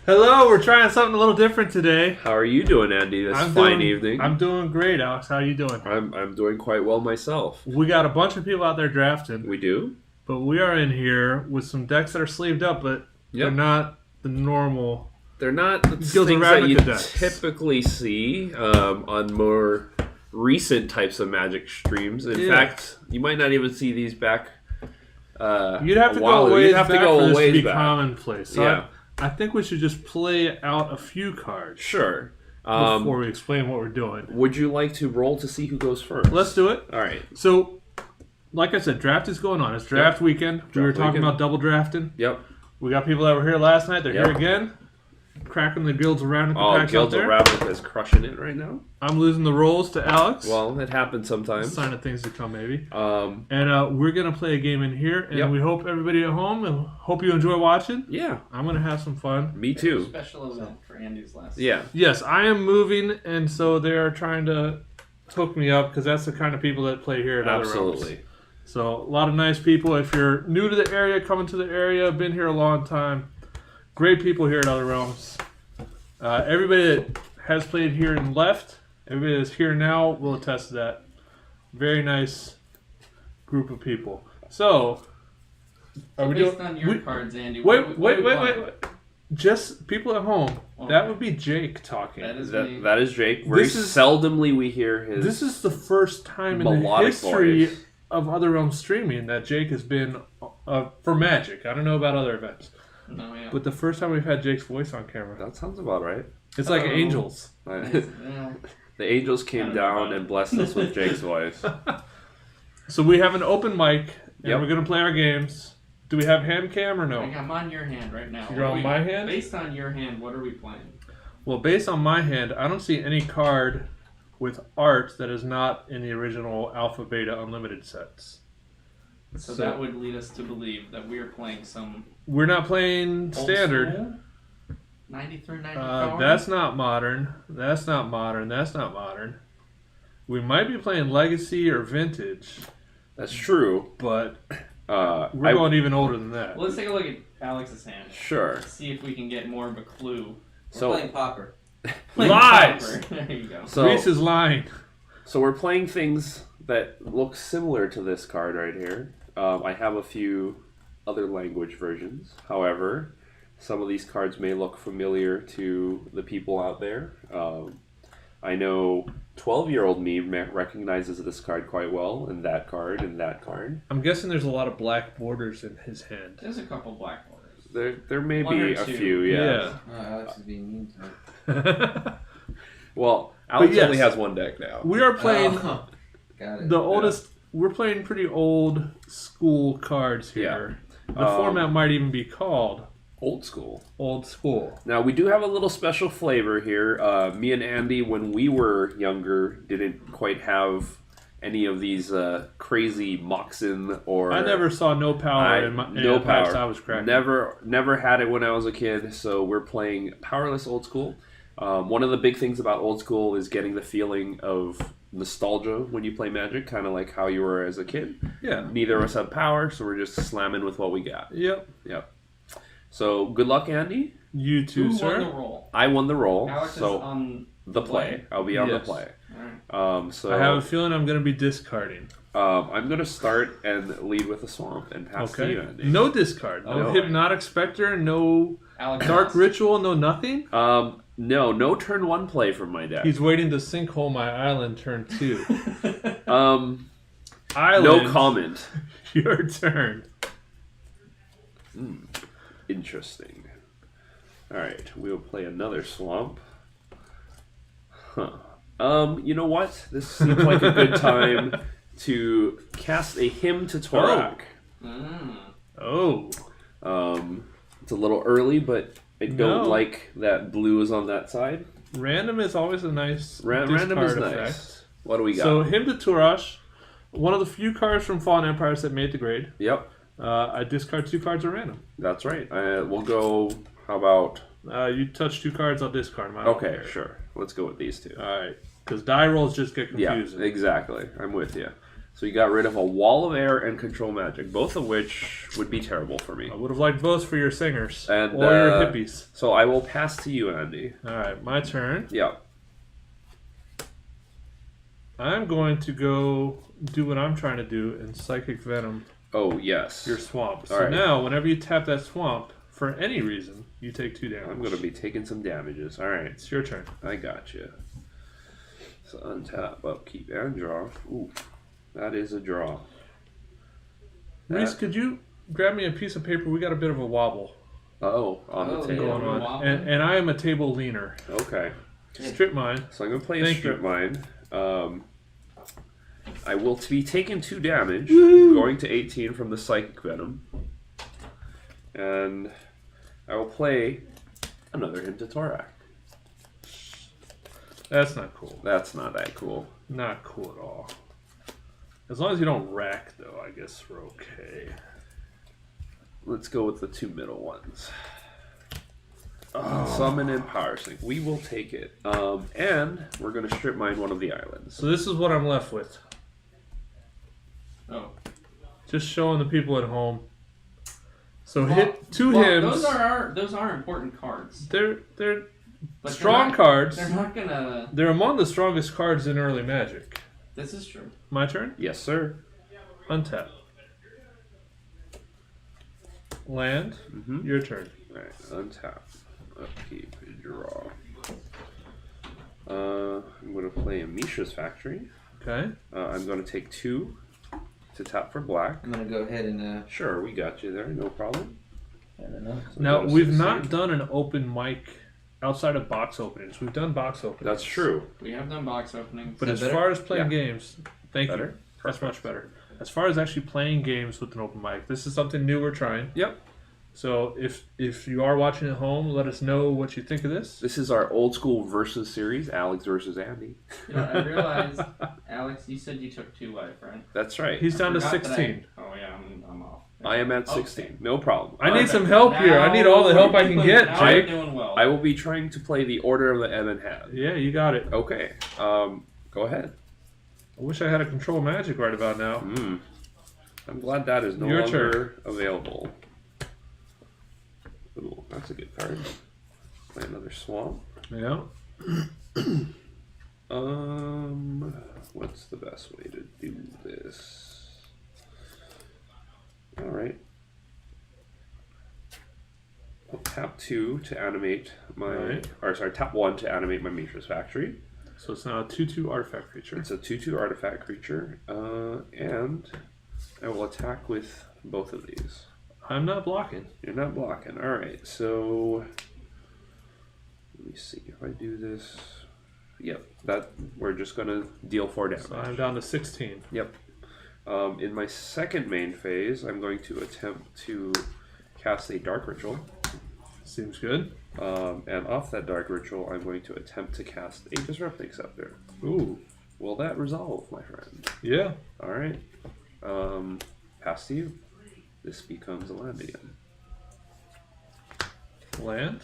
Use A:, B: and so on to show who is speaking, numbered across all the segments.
A: Hello, we're trying something a little different today.
B: How are you doing, Andy, this fine evening?
A: I'm doing great, Alex. How are you doing?
B: I'm doing quite well myself.
A: We got a bunch of people out there drafting.
B: We do?
A: But we are in here with some decks that are sleeved up, but they're not the normal...
B: They're not the things that you typically see on more recent types of Magic streams. In fact, you might not even see these back
A: You'd have to go a ways back for this to be commonplace. So I think we should just play out a few cards.
B: Sure.
A: Before we explain what we're doing.
B: Would you like to roll to see who goes first?
A: Let's do it.
B: All right.
A: So, like I said, draft is going on. It's draft weekend. We were talking about double drafting.
B: Yep.
A: We got people that were here last night. They're here again. Cracking the Guilds around at the packs
B: Guilds
A: out there.
B: Ravnica is crushing it right now.
A: I'm losing the rolls to Alex.
B: Well, it happens sometimes.
A: Sign of things to come, maybe. And we're going to play a game in here. And we hope everybody at home, and hope you enjoy watching.
B: Yeah.
A: I'm going to have some fun.
B: Me too.
C: Special event for Andy's last.
B: Yeah.
A: Yes, I am moving, and so they are trying to hook me up, because that's the kind of people that play here at Other Realms.
B: Absolutely.
A: So, a lot of nice people. If you're new to the area, coming to the area, been here a long time, great people here at Other Realms. Everybody that has played here and left, everybody that's here now will attest to that. Very nice group of people. So, are we
C: based
A: doing
C: on your cards, Andy?
A: Wait. Just people at home. Okay. That would be Jake talking.
B: That is Jake. Very seldomly we hear his.
A: This is the first time in the history of Other Realms streaming that Jake has been for Magic. I don't know about other events.
C: No, yeah.
A: But the first time we've had Jake's voice on camera.
B: That sounds about right.
A: It's like angels.
B: The angels came down and blessed us with Jake's voice.
A: So we have an open mic, and we're going to play our games. Do we have hand cam or no?
C: I'm on your hand right now.
A: You're on my hand?
C: Based on your hand, what are we playing?
A: Well, based on my hand, I don't see any card with art that is not in the original Alpha Beta Unlimited sets.
C: So that would lead us to believe that we are playing some...
A: We're not playing standard.
C: School? 93, 94?
A: That's not modern. That's not modern. That's not modern. We might be playing Legacy or Vintage.
B: That's true.
A: But we're going even older than that.
C: Well, let's take a look at Alex's hand.
B: Sure.
C: See if we can get more of a clue.
D: We're playing Pauper.
A: Lies!
C: There you go.
A: So, Reese is lying.
B: So we're playing things that look similar to this card right here. I have a few other language versions. However, some of these cards may look familiar to the people out there. I know 12-year-old me recognizes this card quite well, and that card, and that card.
A: I'm guessing there's a lot of black borders in his hand.
C: There's a couple black borders.
B: There may be a few, yeah.
D: Alex is being mean tonight.
B: Well, Alex only has one deck now.
A: We are playing
D: Got it.
A: the oldest... We're playing pretty old school cards here. Yeah. The format might even be called...
B: Old School.
A: Old School.
B: Now, we do have a little special flavor here. Me and Andy, when we were younger, didn't quite have any of these crazy Moxen or...
A: I never saw no power in the packs I was cracking.
B: Never had it when I was a kid, so we're playing Powerless Old School. One of the big things about Old School is getting the feeling of nostalgia when you play Magic, kind of like how you were as a kid.
A: Yeah.
B: Neither of us have power, so we're just slamming with what we got.
A: Yep.
B: So, good luck, Andy.
A: You too, sir.
C: Who won the roll?
B: I won the roll.
C: Alex is on
B: the play. I'll be on the play.
C: All right.
B: So
A: I have a feeling I'm going to be discarding.
B: I'm going to start and lead with a swamp and pass to you, Andy.
A: No discard. No Hypnotic Spectre. No Dark Ritual. No nothing.
B: No turn 1 play from my deck.
A: He's waiting to sinkhole my island turn 2.
B: Island. No comment.
A: Your turn.
B: Interesting. Alright, we'll play another swamp. You know what? This seems like a good time to cast a Hymn to Torak. It's a little early, but I don't like that blue is on that side.
A: Random is always a nice
B: random is
A: effect.
B: Nice. What do we got?
A: So Hymn to Torak, one of the few cards from Fallen Empires that made the grade.
B: Yep.
A: I discard 2 cards at random.
B: That's right. We'll go, how about...
A: you touch 2 cards, I'll discard them.
B: Okay, sure. Let's go with these 2.
A: Alright. Because die rolls just get confusing.
B: Yeah, exactly. I'm with you. So you got rid of a wall of air and control magic, both of which would be terrible for me.
A: I would have liked both for your singers
B: And,
A: or your hippies.
B: So I will pass to you, Andy.
A: All right, my turn.
B: Yeah.
A: I'm going to go do what I'm trying to do in Psychic Venom
B: Oh, yes.
A: your swamp. So
B: All right.
A: now, whenever you tap that swamp, for any reason, you take 2 damage.
B: I'm going to be taking some damages. All right.
A: It's your turn.
B: I got you. So untap, upkeep, and draw. Ooh, that is a draw.
A: Reese, could you grab me a piece of paper? We got a bit of a wobble
B: Oh, on the
D: Oh,
B: table.
A: going on.
C: wobble.
A: And I am a table leaner.
B: Okay.
A: Strip mine.
B: So I'm going to play a
A: Thank
B: strip
A: you.
B: mine. I will be taking 2 damage, going to 18 from the Psychic Venom. And I will play another Hymn to Torak.
A: That's not cool.
B: That's not that cool.
A: Not cool at all. As long as you don't rack, though, I guess we're okay.
B: Let's go with the 2 middle ones. Summon and Power Sync. We will take it. And we're going to strip mine one of the islands.
A: So this is what I'm left with.
C: Oh.
A: Just showing the people at home. So
C: Well-
A: hit 2
C: well,
A: hymns.
C: those are important cards.
A: They're
C: But
A: strong
C: they're not,
A: cards.
C: They're not gonna.
A: They're among the strongest cards in early Magic.
C: This is true.
A: My turn.
B: Yes, sir.
A: Untap. Land.
B: Mm-hmm.
A: Your turn.
B: Alright, untap. Upkeep. Draw. I'm going to play a Mishra's Factory.
A: Okay.
B: I'm going to take 2 to tap for black.
D: I'm gonna go ahead and
B: Sure, we got you there. No problem.
D: I don't know.
B: So
A: Now
B: go to
A: we've
B: 16.
A: not done an open mic outside of box openings. We've done box openings.
B: That's true.
C: We have done box openings.
A: But
D: Is
A: as
D: that better?
A: far as playing
B: Yeah.
A: games, thank you.
B: Better?
A: That's much better. As far as actually playing games with an open mic, this is something new we're trying.
B: Yep.
A: So if you are watching at home, let us know what you think of this.
B: This is our old school versus series, Alex versus Andy.
C: You know, I realized, Alex, you said you took 2 life, right?
B: That's right.
A: He's down to
C: Forgot that
A: 16.
C: Oh yeah, I'm off.
B: I am at
C: Okay.
B: 16. No problem.
A: I need
C: Okay.
A: some help here. I need all the help I can get,
C: Now
A: Jake.
C: I'm doing well.
B: I will be trying to play the Order of the Ebon Hand.
A: Yeah, you got it.
B: Okay. Go ahead.
A: I wish I had a control magic right about now.
B: I'm glad that is no
A: Your
B: longer available. Ooh, that's a good card. Play another swamp.
A: Yeah.
B: What's the best way to do this? All right. I'll tap 2 to animate my,
A: Right.
B: or sorry, tap 1 to animate my Mishra's Factory.
A: So it's now a 2/2 artifact creature.
B: It's a 2/2 artifact creature, and I will attack with both of these.
A: I'm not blocking.
B: You're not blocking. All right, so let me see if I do this. Yep, that we're just gonna deal 4 damage.
A: So I'm down to 16.
B: Yep. In my second main phase, I'm going to attempt to cast a Dark Ritual,
A: Seems good.
B: and off that Dark Ritual, I'm going to attempt to cast a Disrupting Scepter.
A: Ooh.
B: Will that resolve, my friend?
A: Yeah.
B: All right. Pass to you. This becomes a land again.
A: Land.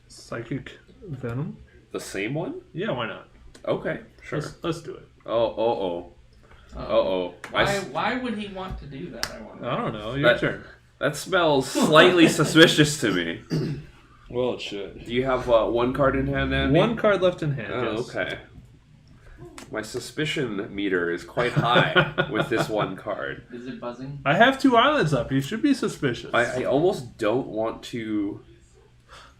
A: Psychic Venom.
B: The same one?
A: Yeah, why not?
B: Okay, sure.
A: Let's do it.
C: Why would he want to do that? I wonder.
A: I don't know. Your
B: That-
A: turn.
B: That smells slightly suspicious to me.
A: Well, it should.
B: Do you have 1 card in hand, Andy?
A: 1 card left in hand.
B: Oh,
A: yes.
B: okay. My suspicion meter is quite high with this 1 card.
C: Is it buzzing?
A: I have 2 islands up. You should be suspicious.
B: I almost don't want to.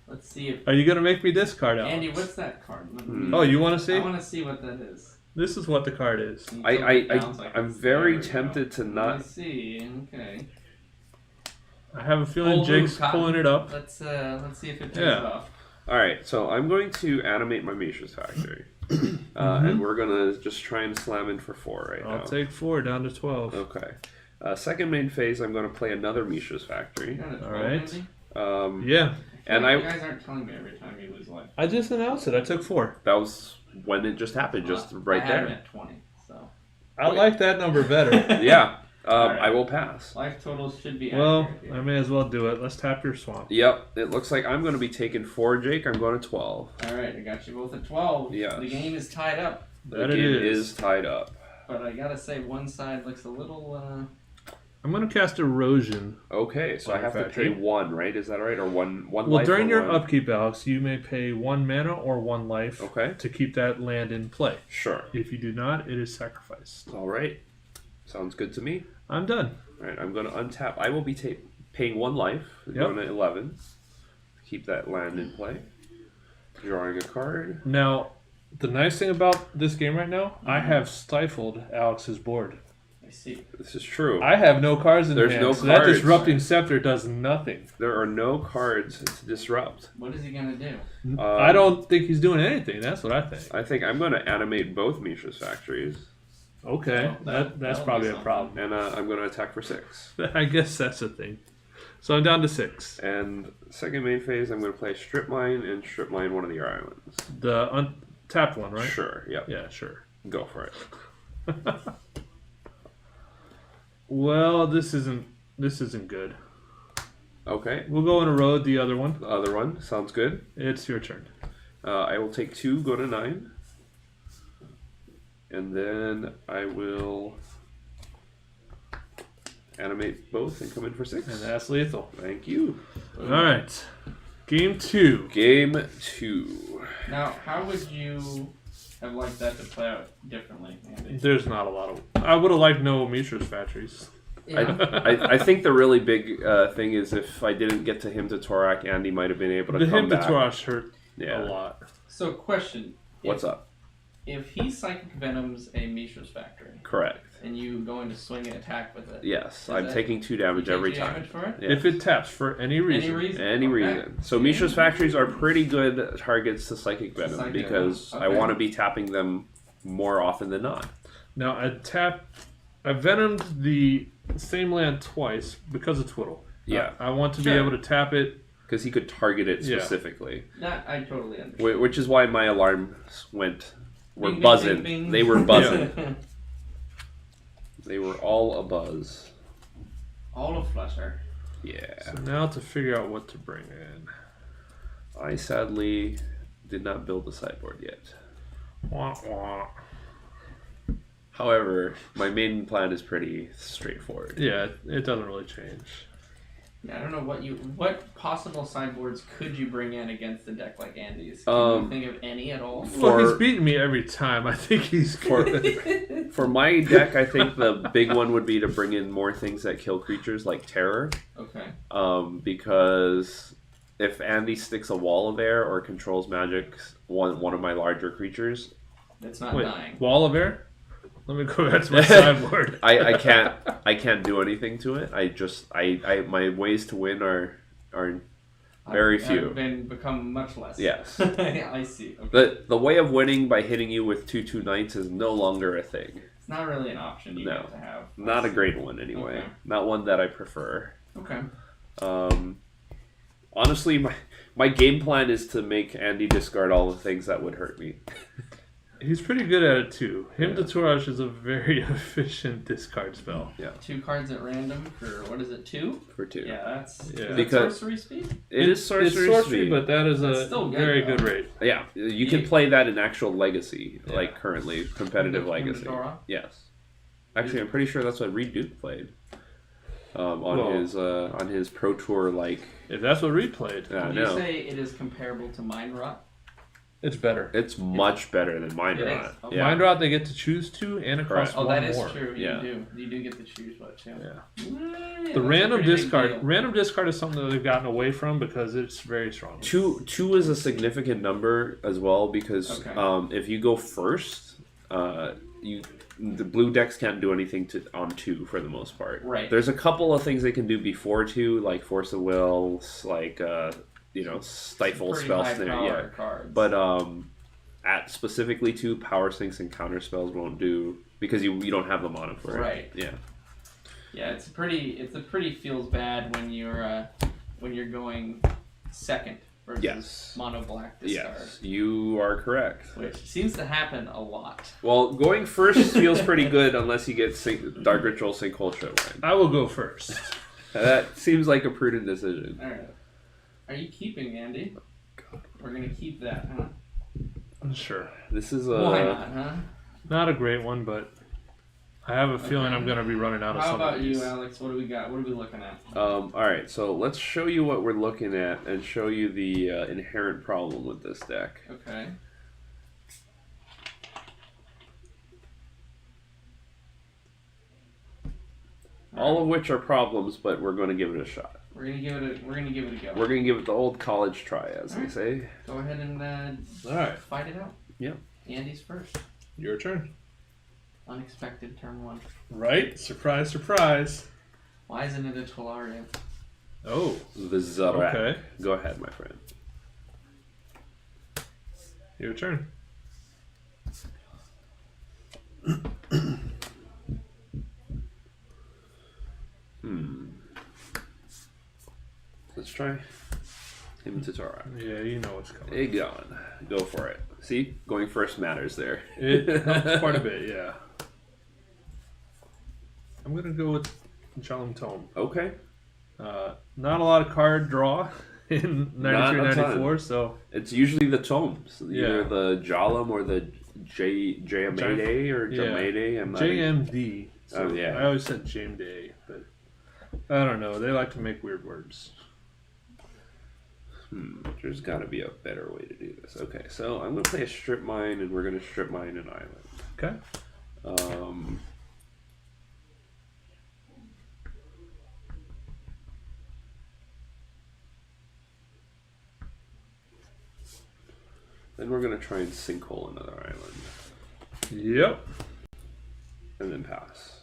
C: Let's see if
A: Are you going to make me discard out?
C: Andy. What's that card?
A: Oh, you want to see?
C: I want to see what that is.
A: This is what the card is.
B: I'm very tempted to
C: Let me
B: not.
C: see. Okay.
A: I have a feeling
C: Hold
A: Jake's
C: loose, Cotton.
A: pulling it up.
C: Let's see if it pays
A: Yeah.
C: off.
B: All right, so I'm going to animate my Mishra's Factory, and we're gonna just try and slam in for 4 right now.
A: I'll take 4 down to 12.
B: Okay. Second main phase, I'm going to play another Mishra's Factory.
C: You got a 12,
A: Alright.
C: Andy?
A: Yeah.
B: And
C: You guys aren't telling me every time you lose life.
A: I just announced it. I took 4.
B: that was when it just happened, just right
C: I had him
B: there.
C: at 20. So
A: I like that number better.
B: Yeah,
C: Alright.
B: I will pass.
C: life totals should be
A: Well,
C: accurate here.
A: I may as well do it. Let's tap your swamp.
B: Yep, it looks like I'm going to be taking 4, Jake. I'm going to 12.
C: All right, I got you both at 12.
B: Yes.
C: The game is tied up.
B: The
A: That it
B: game
A: is.
B: is tied up.
C: But I gotta say, one side looks a little.
A: I'm going to cast Erosion.
B: Okay, so I have to
A: Factory.
B: pay 1, right? Is that right? Or one
A: Well,
B: life?
A: during
B: or
A: your
B: one?
A: upkeep, Alex, you may pay 1 mana or 1 life
B: Okay.
A: to keep that land in play.
B: Sure.
A: If you do not, it is sacrificed.
B: All right. Sounds good to me.
A: I'm done.
B: All right, I'm going to untap. I will be paying 1 life.
A: Yep.
B: Going to 11. Keep that land in play. Drawing a card.
A: Now, the nice thing about this game right now, I have stifled Alex's board.
C: I see.
B: This is true.
A: I have no cards in
B: There's
A: hand,
B: no
A: so that
B: cards.
A: Disrupting Scepter does nothing.
B: There are no cards to disrupt.
C: What is he gonna do?
A: I don't think he's doing anything. That's what I think.
B: I think I'm going to animate both Mishra's factories.
A: Okay,
C: Oh,
A: that's
C: that'll
A: probably
C: be
A: a problem.
B: And I'm going to attack for 6.
A: I guess that's the thing. So I'm down to 6.
B: And second main phase, I'm going to play Strip Mine and Strip Mine one of your islands.
A: The untapped one, right?
B: Sure, yep.
A: Yeah, sure.
B: Go for it.
A: Well, this isn't good.
B: Okay.
A: We'll go and erode the other one.
B: The other one, sounds good.
A: It's your turn.
B: I will take 2, go to 9. And then I will animate both and come in for 6.
A: And that's lethal.
B: Thank you.
A: All right. Game 2.
B: Game 2.
C: Now, how would you have liked that to play out differently, Andy?
A: There's not a lot of... I would have liked no Mishra's factories.
B: I think the really big thing is if I didn't get to him to Torak, Andy might have been able to
A: The
B: come
A: him to
B: back.
A: Torosh hurt
B: Yeah.
A: a lot.
C: So, question.
B: What's up?
C: If he Psychic Venoms a Mishra's Factory,
B: Correct.
C: and you go into swing and attack with it,
B: Yes,
C: Does
B: I'm
C: that-
B: taking 2 damage
C: you take
B: every
C: 2
B: time.
C: damage for it?
B: Yes.
A: If it taps for any reason.
C: Any reason?
B: Any
C: Okay.
B: reason. So Mishra's factories are pretty good targets to Psychic Venom
C: Psychic
B: because
C: Venom.
B: I
C: Okay.
B: want to be tapping them more often than not.
A: Now, I venomed the same land twice because of Twiddle.
B: Yeah.
A: I want to be
C: Sure.
A: able to tap it.
B: Because he could target it
A: Yeah.
B: specifically.
C: That I totally understand.
B: Which is why my alarms were
C: Bing, bing,
B: buzzing.
C: bing, bing.
B: They were buzzing. They were all a buzz.
C: All of Flutter.
B: Yeah.
A: So now to figure out what to bring in.
B: I sadly did not build the sideboard yet.
A: Wah, wah.
B: However, my main plan is pretty straightforward.
A: Yeah, it doesn't really change.
C: Yeah, I don't know what possible sideboards could you bring in against a deck like Andy's? Can you think of any at all?
A: Well, he's
B: For-
A: beaten me every time. I think he's good.
B: For my deck, I think the big one would be to bring in more things that kill creatures like Terror.
C: Okay.
B: Because if Andy sticks a wall of air or controls magic, one of my larger creatures,
C: It's not
A: Wait,
C: dying.
A: Wall of Air? Let me go back to my sideboard.
B: I can't do anything to it. I my ways to win are very few.
C: Become much less.
B: Yes.
C: Yeah, I see. Okay.
B: The way of winning by hitting you with 2/2 knights is no longer a thing.
C: It's not really an option you
B: No.
C: get to have.
B: Not a great one anyway.
C: Okay.
B: Not one that I prefer.
C: Okay.
B: Honestly, my game plan is to make Andy discard all the things that would hurt me.
A: He's pretty good at it too. Him to
B: Yeah.
A: Torosh is a very efficient discard spell.
C: 2 cards at random for what is it? 2?
B: For 2.
C: Yeah, that's
A: Yeah.
C: is
B: Because-
C: that sorcery speed.
B: It is sorcery,
A: It's sorcery,
B: speed.
A: but that is
C: That's
A: a
C: still good,
A: very
C: though.
A: good rate.
B: Yeah, you can play that in actual Legacy, like currently competitive Legacy.
C: Dora?
B: Yes, actually, I'm pretty sure that's what Reed Duke played on
A: Well-
B: his Pro Tour. Like,
A: If that's what Reed played,
B: yeah, I
C: Would you
B: know
C: say it is comparable to Mind Rot?
A: it's better.
B: it's much better than Mind
C: It
B: Rot.
C: is. Okay.
B: Yeah,
A: Mind Rot they get to choose 2 and it costs
C: Oh,
A: one
C: that is
A: more.
C: true.
B: Yeah.
C: You do get to choose what too.
A: Yeah.
C: Yeah,
A: The
C: that's
A: random
C: a pretty big
A: discard
C: deal.
A: random discard is something that they've gotten away from because it's very strong.
B: two is a significant number as well because
C: Okay.
B: if you go first, the blue decks can't do anything on 2 for the most part.
C: Right.
B: There's a couple of things they can do before 2, like Force of Will, like Stifle
C: Pretty
B: spell
C: high
B: snare.
C: power
B: Yeah,
C: cards.
B: but at specifically 2, Power Sinks and counter spells won't do because you don't have the mana for it.
C: Right.
B: Yeah.
C: yeah, it's a pretty feels bad when you're going second versus
B: Yes.
C: mono black discard,
B: Yes, you are correct.
C: which seems to happen a lot.
B: Well, going first feels pretty good unless you get Dark Ritual Sinkhole Showline.
A: I will go first.
B: That seems like a prudent decision.
C: All right, are you keeping Andy? We're gonna keep that, huh?
A: Sure.
B: This is
C: Why not, huh?
A: Not a great one, but I have a feeling I'm going to be running out of
C: How
A: some
C: about
A: of these.
C: you, Alex? What do we got? What are we looking at?
B: All right, so let's show you what we're looking at and show you the inherent problem with this deck.
C: Okay.
B: All of which are problems, but we're going to give it a shot.
C: We're gonna give it a go.
B: We're going to give it the old college try, as they say.
C: Go ahead and
A: All right.
C: fight it out.
B: Yep.
C: Andy's first.
A: Your turn.
C: Unexpected turn 1.
A: Right? Surprise, surprise.
C: Why isn't it a Tolaria?
A: Oh.
B: The Zarak.
A: Okay.
B: Go ahead, my friend.
A: Your turn.
B: Let's try him to Tara.
A: Yeah, you know what's coming.
B: Aegon. Go for it. See? Going first matters there.
A: It helps quite a bit, yeah. I'm going to go with John Tome.
B: Okay.
A: Not a lot of card draw in 93,
B: Not a ton.
A: 94, so...
B: It's usually the tomes. Either
A: Yeah.
B: the Jalam or the Jamade or
A: Yeah.
B: Jamade. I'm not
A: JMD. So
B: Oh, yeah.
A: I always said Jamday, but I don't know. They like to make weird words.
B: There's got to be a better way to do this. Okay, so I'm going to play a strip mine, and we're going to strip mine an island.
A: Okay.
B: Then we're going to try and sinkhole another island,
A: Yep.
B: and then pass.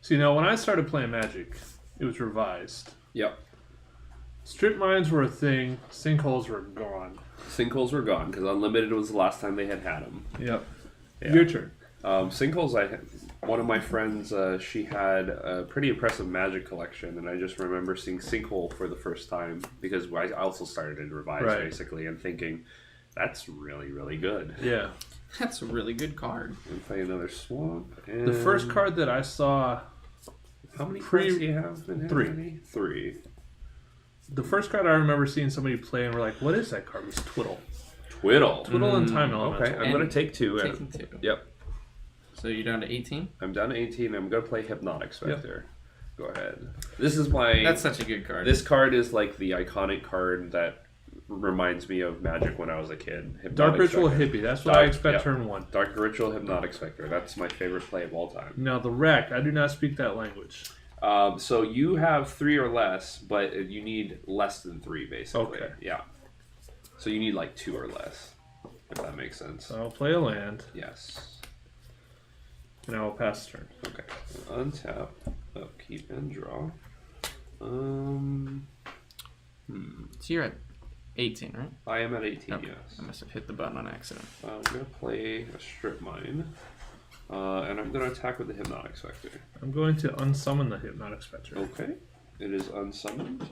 A: See, now when I started playing Magic, it was revised.
B: Yep.
A: Strip mines were a thing. Sinkholes were gone.
B: Sinkholes were gone, because Unlimited was the last time they had them.
A: Yep.
B: Yeah.
A: Your turn.
B: Sinkholes, one of my friends, she had a pretty impressive Magic collection, and I just remember seeing Sinkhole for the first time, because I also started in Revised,
A: Right.
B: basically, and thinking, that's really, really good.
A: Yeah.
C: That's a really good card.
B: And play another Swamp. And
A: The first card that I saw,
B: how many cards do you have in
A: Three.
B: Andy? 3.
A: the first card I remember seeing somebody play and we're like, what is that card? It was Twiddle.
B: Twiddle.
A: Twiddle and Time Elemental.
B: Okay, I'm going to take 2.
C: Taking 2.
B: Yep.
C: So you're down to 18?
B: I'm down to 18. I'm going to play Hypnotic Spectre. Go ahead. This is my...
C: That's such a good card.
B: This card is like the iconic card that reminds me of Magic when I was a kid. Hypnotic
A: Dark Ritual
B: Spectre.
A: Hippie. That's what I expect
B: Yep.
A: turn 1.
B: Dark Ritual Hypnotic Spectre. That's my favorite play of all time.
A: Now, the Wreck, I do not speak that language.
B: So you have 3 or less, but you need less than 3, basically.
A: Okay.
B: Yeah. So you need like 2 or less, if that makes sense.
A: So I'll play a land,
B: Yes.
A: and I will pass turn.
B: Okay. Untap, upkeep, and draw.
C: So you're at 18, right?
B: I am at 18,
C: Okay.
B: yes.
C: I must have hit the button on accident.
B: I'm going to play a strip mine. And I'm going to attack with the Hypnotic Spectre.
A: I'm going to unsummon the Hypnotic Spectre.
B: Okay. It is unsummoned.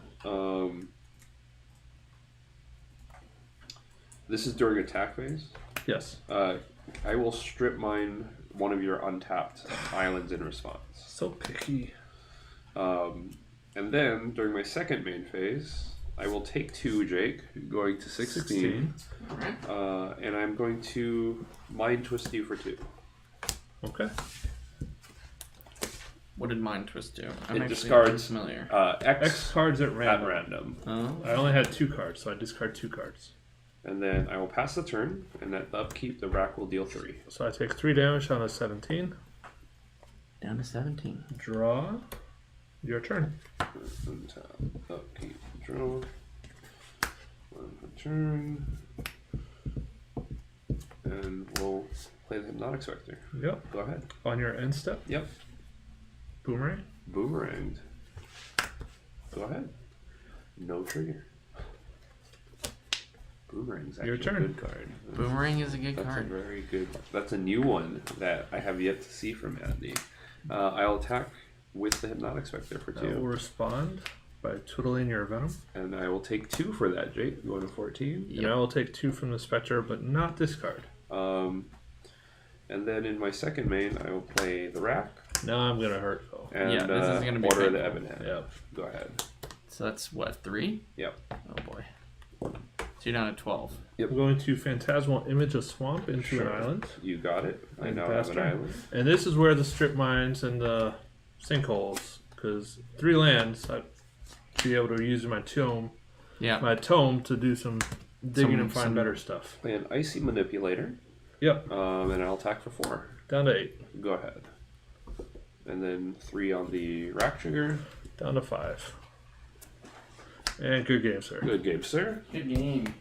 B: This is during attack phase.
A: Yes.
B: I will strip mine one of your untapped islands in response.
A: So picky.
B: And then, during my second main phase, I will take 2, Jake, going to 16.
C: Alright.
B: And I'm going to Mind Twist you for 2.
A: Okay.
C: What did Mind Twist do?
B: It
C: actually
B: discards
C: familiar.
B: X
A: cards at
B: at
A: random.
B: random.
C: Oh.
A: I only had 2 cards, so I discard 2 cards.
B: And then I will pass the turn, and at the upkeep, the rack will deal 3.
A: So I take 3 damage on a 17.
C: Down to 17.
A: Draw. Your turn.
B: Untap, upkeep, draw. 1 per turn. And we'll play the Hypnotic Spectre.
A: Yep.
B: Go ahead.
A: On your end step.
B: Yep.
A: Boomerang.
B: Boomeranged. Go ahead. No trigger. Boomerang's actually
A: Your turn.
B: a good card.
C: Boomerang is a good
B: That's
C: card.
B: a very good. That's a new one that I have yet to see from Andy. I'll attack with the Hypnotic Spectre for
A: I will
B: 2,
A: respond by twiddling your venom.
B: and I will take 2 for that, Jake. Going to 14.
A: And I will take 2 from the Spectre, but not discard.
B: And then in my second main, I will play the Rack
A: Now I'm gonna hurt though.
B: and
C: Yeah, this is gonna be
B: Order of the
C: painful.
B: Ebon Hand.
A: Yep.
B: Go ahead.
C: So that's what, 3?
B: Yep.
C: Oh boy. So you're down at 12.
A: I'm going to Phantasmal Image a Swamp into
B: Sure.
A: an island.
B: You got it. I
A: And
B: now have an
A: faster.
B: island.
A: And this is where the strip mines and the sinkholes, because 3 lands, I'd be able to use my tome to do some digging and find better stuff.
B: Play an Icy Manipulator.
A: Yep.
B: And I'll attack for 4.
A: Down to 8.
B: Go ahead. And then 3 on the rack trigger.
A: Down to 5. And good game, sir.
B: Good game, sir.
C: Good game.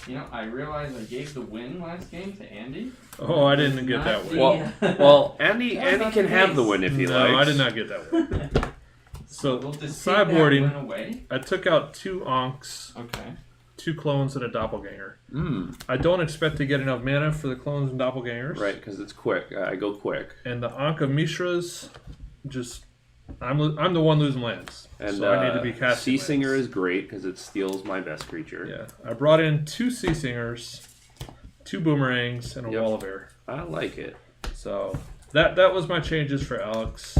C: You know, I realized I gave the win last game to Andy.
A: Oh, I didn't get that win.
B: Well, Andy
C: That's not
B: can
C: the
B: have the
C: case.
B: win if he
A: No,
B: likes.
A: I did not get that win. So,
C: We'll just take that win
A: sideboarding,
C: away.
A: I took out 2 Onks,
C: Okay.
A: 2 clones, and a Doppelganger.
B: Mm,
A: I don't expect to get enough mana for the clones and Doppelgangers.
B: right, because it's quick. I go quick.
A: And the Ankh of Mishras, I'm the one losing lands.
B: And
A: so I need to be casting
B: Sea Singer
A: lands.
B: is great because it steals my best creature.
A: Yeah, I brought in 2 Sea Singers, 2 Boomerangs, and a
B: Yep.
A: Wall of Air.
B: I like it.
A: So that was my changes for Alex.